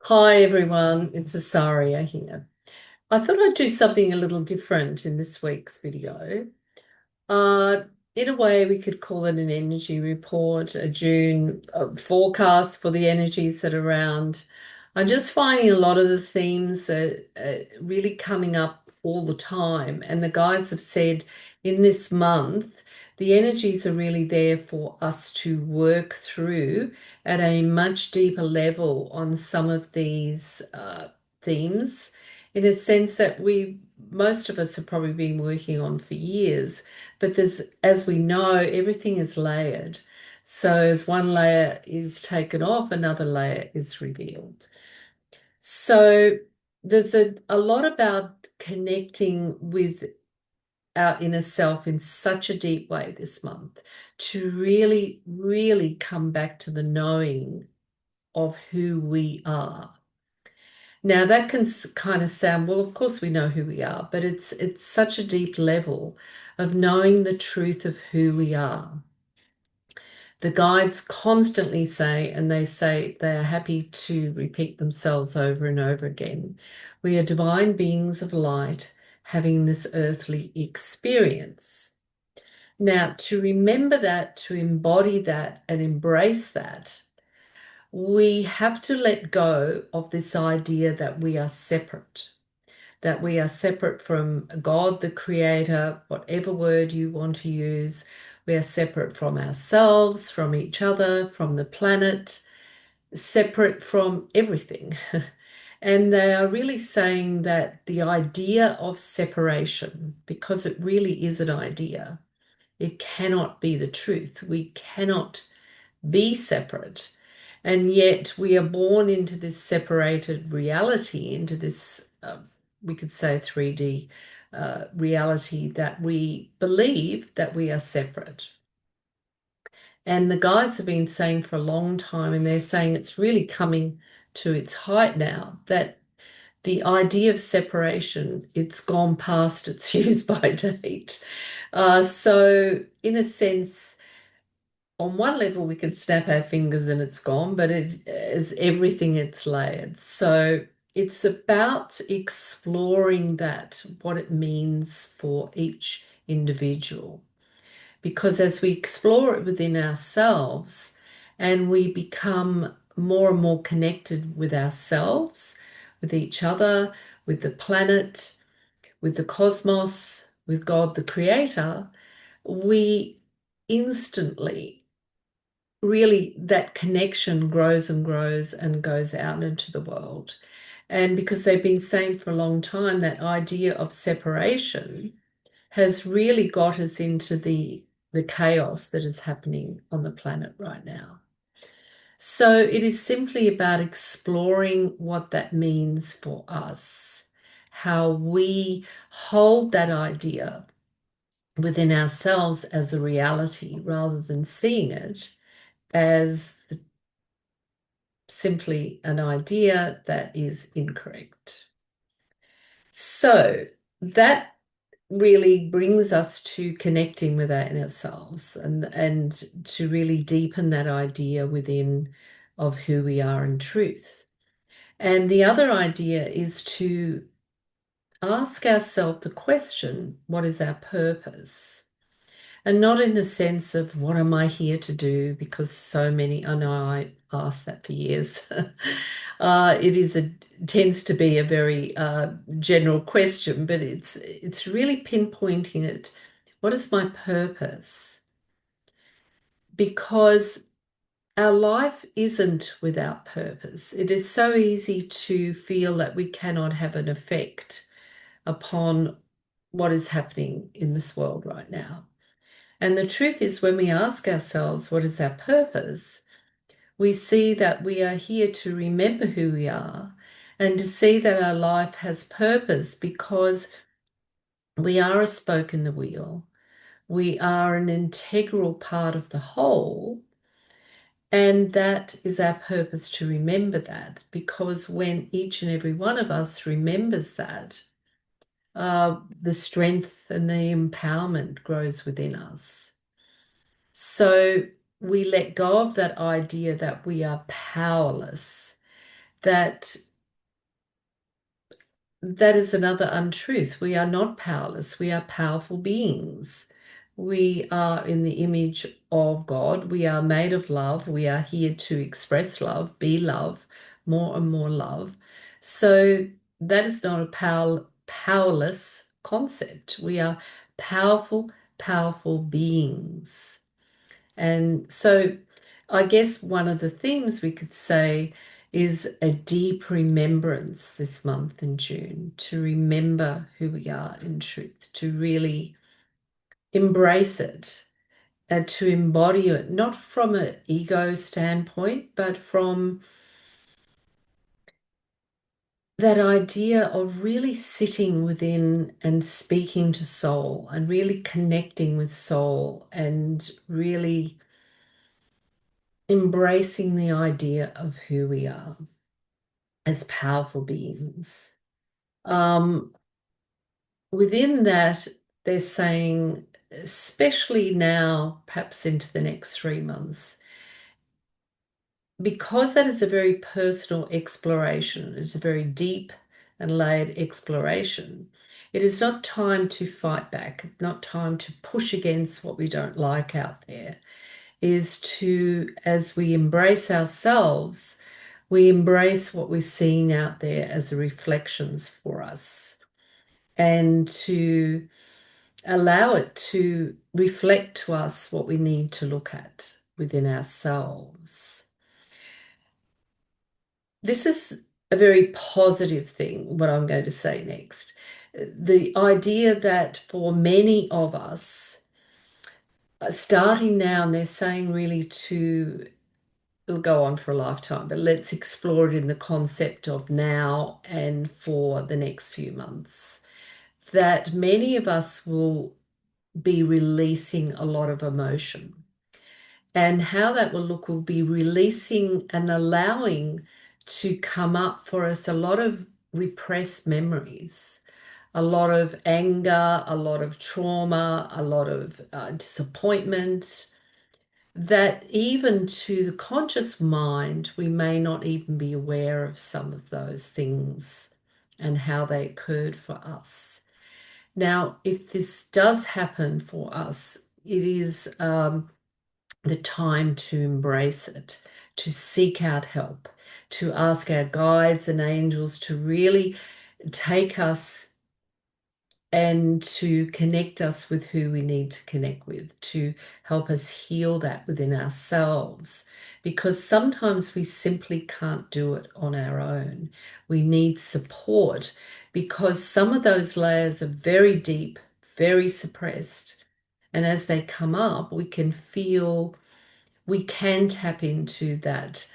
Hi everyone, it's Asaria here. I thought I'd do something a little different in this week's video. Uh, in a way, we could call it an energy report, a June forecast for the energies that are around. I'm just finding a lot of the themes are really coming up all the time, and the guides have said in this month, the energies are really there for us to work through at a much deeper level on some of these themes, in a sense that most of us have probably been working on for years. But as we know, everything is layered. So as one layer is taken off, another layer is revealed. So there's a lot about connecting with our inner self in such a deep way this month to really, really come back to the knowing of who we are. Now that can kind of sound, well, of course we know who we are, but it's such a deep level of knowing the truth of who we are. The guides constantly say, and they say they are happy to repeat themselves over and over again, we are divine beings of light having this earthly experience. Now, to remember that, to embody that, and embrace that, we have to let go of this idea that we are separate, that we are separate from God, the Creator, whatever word you want to use. We are separate from ourselves, from each other, from the planet, separate from everything. And they are really saying that the idea of separation, because it really is an idea, it cannot be the truth. We cannot be separate. And yet we are born into this separated reality, into this, we could say, 3D reality that we believe that we are separate. And the guides have been saying for a long time, and they're saying it's really coming to its height now, that the idea of separation, it's gone past its use by date. So in a sense, on one level, we can snap our fingers and it's gone, but it is everything, it's layered. So it's about exploring that, what it means for each individual. Because as we explore it within ourselves and we become more and more connected with ourselves, with each other, with the planet, with the cosmos, with God, the Creator, we instantly really that connection grows and grows and goes out into the world. And because they've been saying for a long time that idea of separation has really got us into the chaos that is happening on the planet right now. So it is simply about exploring what that means for us, how we hold that idea within ourselves as a reality rather than seeing it as simply an idea that is incorrect. So that really brings us to connecting with our inner selves and to really deepen that idea within of who we are in truth. And the other idea is to ask ourselves the question, what is our purpose? And not in the sense of what am I here to do? Because so many, I know I asked that for years. It is a tends to be a very general question, but it's really pinpointing it. What is my purpose? Because our life isn't without purpose. It is so easy to feel that we cannot have an effect upon what is happening in this world right now. And the truth is, when we ask ourselves, what is our purpose? We see that we are here to remember who we are and to see that our life has purpose because we are a spoke in the wheel. We are an integral part of the whole. And that is our purpose to remember that because when each and every one of us remembers that, the strength and the empowerment grows within us. So we let go of that idea that we are powerless, that that is another untruth. We are not powerless. We are powerful beings. We are in the image of God. We are made of love. We are here to express love, be love, more and more love. So that is not a powerless concept. We are powerful, powerful beings. And so I guess one of the themes we could say is a deep remembrance this month in June, to remember who we are in truth, to really embrace it, to embody it, not from an ego standpoint, but from that idea of really sitting within and speaking to soul and really connecting with soul and really embracing the idea of who we are as powerful beings. Um, Within that, they're saying, especially now, perhaps into the next 3 months, because that is a very personal exploration, it's a very deep and layered exploration. It is not time to fight back, not time to push against what we don't like out there. Is to, as we embrace ourselves, we embrace what we're seeing out there as the reflections for us and to allow it to reflect to us what we need to look at within ourselves. This is a very positive thing, what I'm going to say next. The idea that for many of us, starting now, and they're saying really to it'll go on for a lifetime, but let's explore it in the concept of now and for the next few months. That many of us will be releasing a lot of emotion. And how that will look will be releasing and allowing to come up for us a lot of repressed memories, a lot of anger, a lot of trauma, a lot of disappointment, that even to the conscious mind, we may not even be aware of some of those things and how they occurred for us. Now, if this does happen for us, it is the time to embrace it, to seek out help, to ask our guides and angels to really take us and to connect us with who we need to connect with, to help us heal that within ourselves. Because sometimes we simply can't do it on our own. We need support because some of those layers are very deep, very suppressed. And as they come up, we can tap into that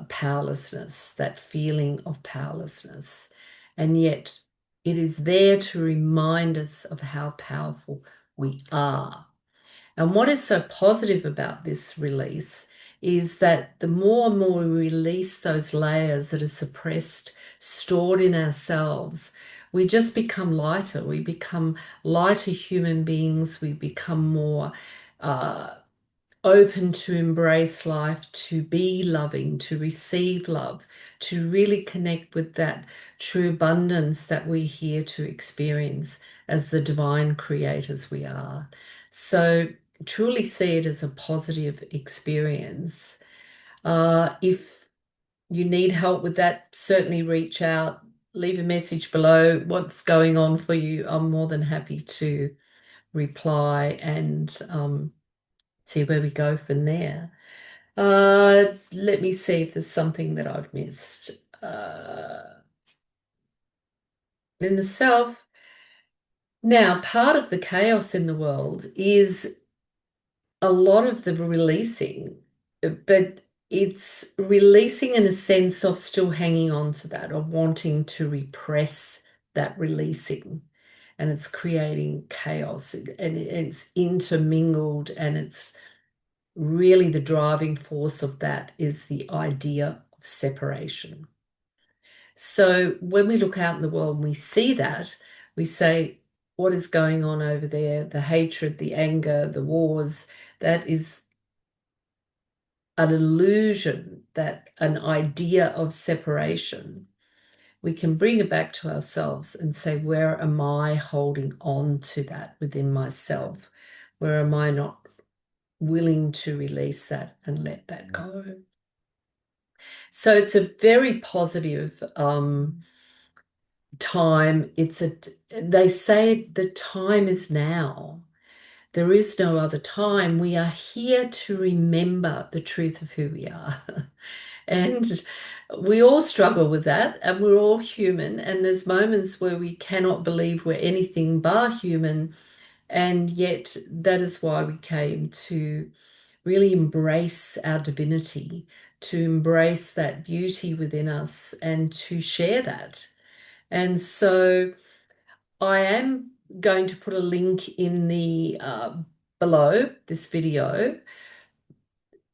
powerlessness, that feeling of powerlessness. And yet it is there to remind us of how powerful we are. And what is so positive about this release is that the more and more we release those layers that are suppressed, stored in ourselves, we just become lighter. We become lighter human beings. We become more open to embrace life, to be loving, to receive love, to really connect with that true abundance that we're here to experience as the divine creators we are. So truly see it as a positive experience. If you need help with that, certainly reach out, leave a message below what's going on for you. I'm more than happy to reply and see where we go from there. Let me see if there's something that I've missed. In the self, now part of the chaos in the world is a lot of the releasing, but it's releasing in a sense of still hanging on to that, of wanting to repress that releasing. And it's creating chaos and it's intermingled and it's really the driving force of that is the idea of separation. So when we look out in the world and we see that, we say, what is going on over there? The hatred, the anger, the wars, that is an illusion, that an idea of separation, we can bring it back to ourselves and say, where am I holding on to that within myself? Where am I not willing to release that and let that go? So it's a very positive time. They say the time is now. There is no other time. We are here to remember the truth of who we are. And we all struggle with that, and we're all human. And there's moments where we cannot believe we're anything but human. And yet, that is why we came to really embrace our divinity, to embrace that beauty within us, and to share that. And so, I am going to put a link in the below this video.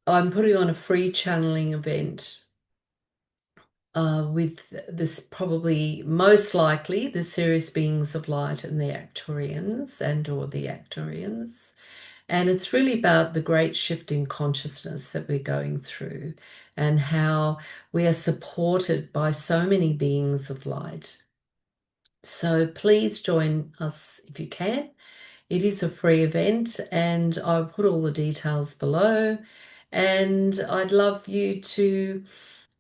I'm putting on a free channeling event with this, probably most likely the serious beings of light and the Acturians and or the Acturians. And it's really about the great shift in consciousness that we're going through and how we are supported by so many beings of light. So please join us if you can. It is a free event, and I'll put all the details below. And I'd love you to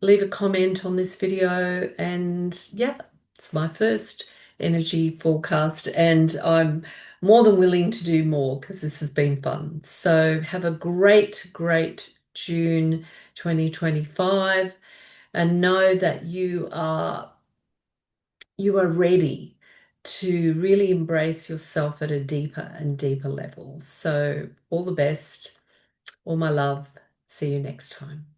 leave a comment on this video. And yeah, it's my first energy forecast, and I'm more than willing to do more because this has been fun. So have a great, great June 2025, and know that you are ready to really embrace yourself at a deeper and deeper level. So all the best, all my love. See you next time.